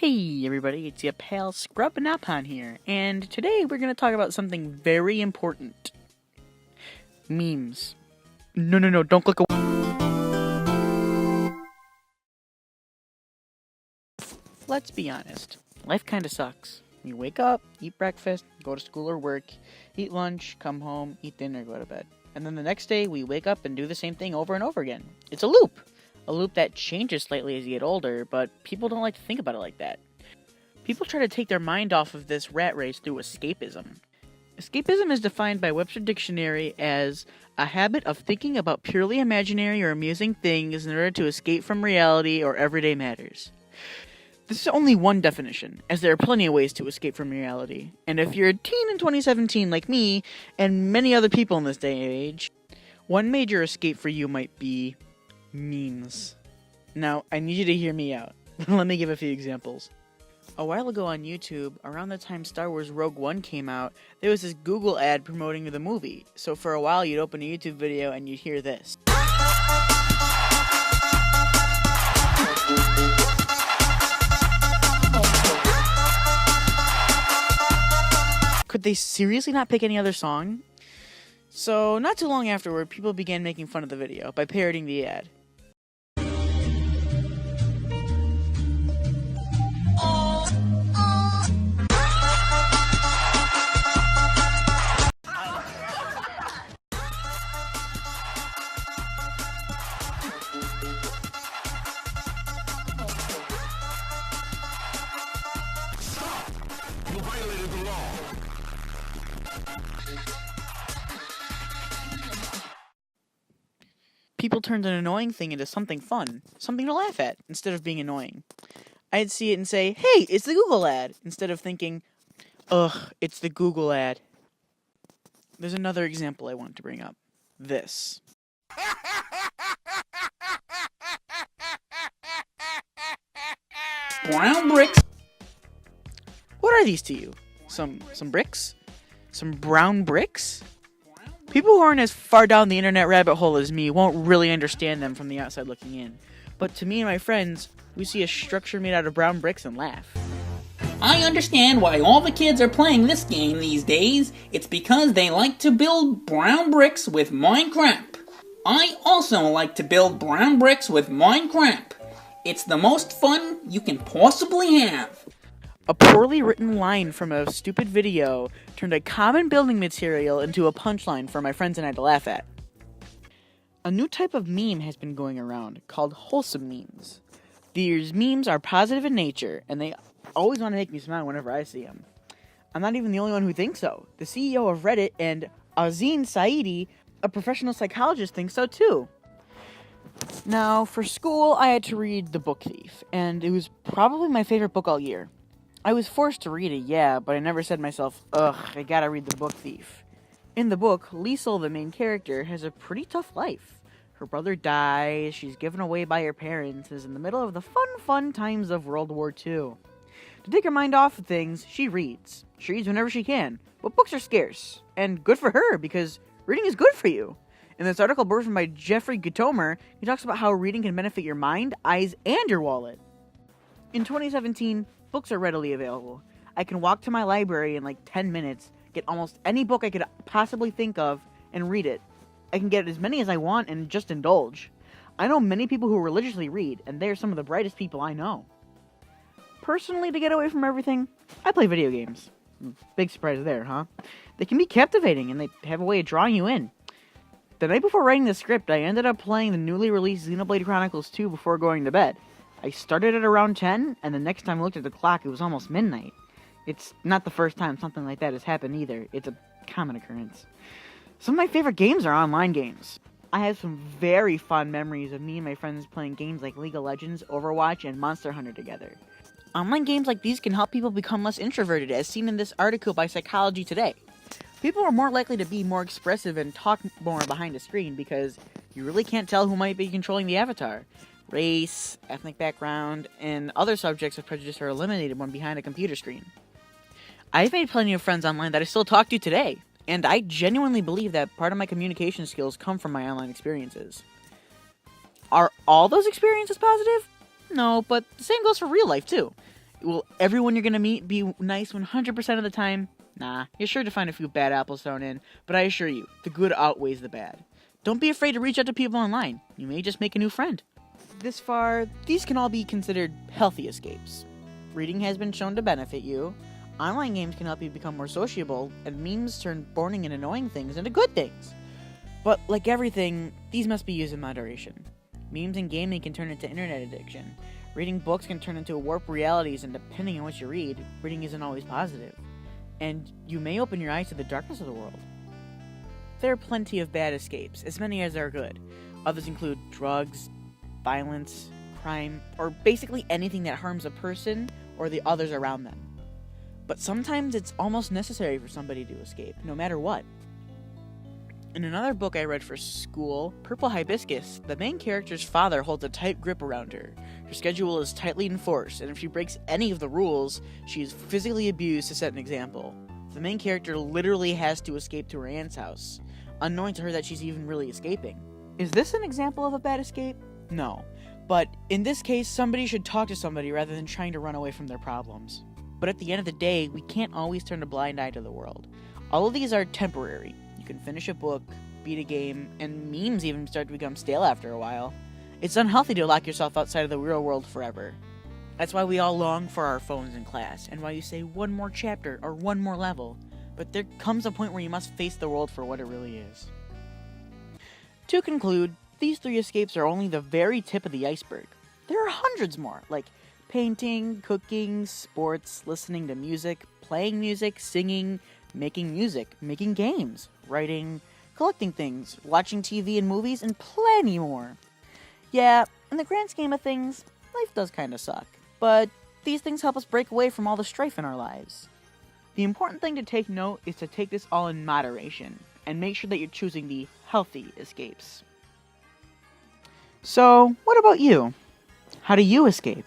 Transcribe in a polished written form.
Hey everybody, it's your pal Scrub Napon here, and today we're going to talk about something very important. Memes. No, don't click away. Let's be honest, life kinda sucks. You wake up, eat breakfast, go to school or work, eat lunch, come home, eat dinner, go to bed. And then the next day we wake up and do the same thing over and over again. It's a loop! A loop that changes slightly as you get older, but people don't like to think about it like that. People try to take their mind off of this rat race through escapism. Escapism is defined by Webster Dictionary as a habit of thinking about purely imaginary or amusing things in order to escape from reality or everyday matters. This is only one definition, as there are plenty of ways to escape from reality. And if you're a teen in 2017 like me, and many other people in this day and age, one major escape for you might be memes. Now, I need you to hear me out. Let me give a few examples. A while ago on YouTube, around the time Star Wars Rogue One came out, there was this Google ad promoting the movie. So for a while, you'd open a YouTube video and you'd hear this. Could they seriously not pick any other song? So, not too long afterward, people began making fun of the video by parodying the ad. You violated the law. People turned an annoying thing into something fun, something to laugh at, instead of being annoying. I'd see it and say, hey, it's the Google ad, instead of thinking, ugh, it's the Google ad. There's another example I want to bring up. This. Brown bricks. What are these to you? Some bricks? Some brown bricks? People who aren't as far down the internet rabbit hole as me won't really understand them from the outside looking in. But to me and my friends, we see a structure made out of brown bricks and laugh. I understand why all the kids are playing this game these days. It's because they like to build brown bricks with Minecraft. I also like to build brown bricks with Minecraft. It's the most fun you can possibly have. A poorly written line from a stupid video turned a common building material into a punchline for my friends and I to laugh at. A new type of meme has been going around called wholesome memes. These memes are positive in nature, and they always want to make me smile whenever I see them. I'm not even the only one who thinks so. The CEO of Reddit and Azeen Saidi, a professional psychologist, thinks so too. Now, for school, I had to read The Book Thief, and it was probably my favorite book all year. I was forced to read it, yeah, but I never said to myself, ugh, I gotta read The Book Thief. In the book, Liesel, the main character, has a pretty tough life. Her brother dies, she's given away by her parents, and is in the middle of the fun times of World War II. To take her mind off of things, she reads. She reads whenever she can, but books are scarce, and good for her, because reading is good for you. In this article written by Jeffrey Gitomer, he talks about how reading can benefit your mind, eyes, and your wallet. In 2017, books are readily available. I can walk to my library in like 10 minutes, get almost any book I could possibly think of, and read it. I can get as many as I want and just indulge. I know many people who religiously read, and they are some of the brightest people I know. Personally, to get away from everything, I play video games. Big surprise there, huh? They can be captivating, and they have a way of drawing you in. The night before writing the script, I ended up playing the newly released Xenoblade Chronicles 2 before going to bed. I started at around 10, and the next time I looked at the clock, it was almost midnight. It's not the first time something like that has happened either. It's a common occurrence. Some of my favorite games are online games. I have some very fond memories of me and my friends playing games like League of Legends, Overwatch, and Monster Hunter together. Online games like these can help people become less introverted, as seen in this article by Psychology Today. People are more likely to be more expressive and talk more behind a screen because you really can't tell who might be controlling the avatar. Race, ethnic background, and other subjects of prejudice are eliminated when behind a computer screen. I've made plenty of friends online that I still talk to today, and I genuinely believe that part of my communication skills come from my online experiences. Are all those experiences positive? No, but the same goes for real life too. Will everyone you're gonna meet be nice 100% of the time? Nah, you're sure to find a few bad apples thrown in, but I assure you, the good outweighs the bad. Don't be afraid to reach out to people online. You may just make a new friend. This far, these can all be considered healthy escapes. Reading has been shown to benefit you. Online games can help you become more sociable, and memes turn boring and annoying things into good things. But like everything, these must be used in moderation. Memes and gaming can turn into internet addiction. Reading books can turn into warped realities, and depending on what you read, reading isn't always positive. And you may open your eyes to the darkness of the world. There are plenty of bad escapes, as many as are good. Others include drugs, violence, crime, or basically anything that harms a person or the others around them. But sometimes it's almost necessary for somebody to escape, no matter what. In another book I read for school, Purple Hibiscus, the main character's father holds a tight grip around her. Her schedule is tightly enforced, and if she breaks any of the rules, she is physically abused to set an example. The main character literally has to escape to her aunt's house, unknowing to her that she's even really escaping. Is this an example of a bad escape? No. But in this case, somebody should talk to somebody rather than trying to run away from their problems. But at the end of the day, we can't always turn a blind eye to the world. All of these are temporary. You can finish a book, beat a game, and memes even start to become stale after a while. It's unhealthy to lock yourself outside of the real world forever. That's why we all long for our phones in class, and why you say one more chapter or one more level. But there comes a point where you must face the world for what it really is. To conclude, these 3 escapes are only the very tip of the iceberg. There are hundreds more, like painting, cooking, sports, listening to music, playing music, singing, making games, writing, collecting things, watching TV and movies, and plenty more. Yeah, in the grand scheme of things, life does kinda suck, but these things help us break away from all the strife in our lives. The important thing to take note is to take this all in moderation, and make sure that you're choosing the healthy escapes. So, what about you? How do you escape?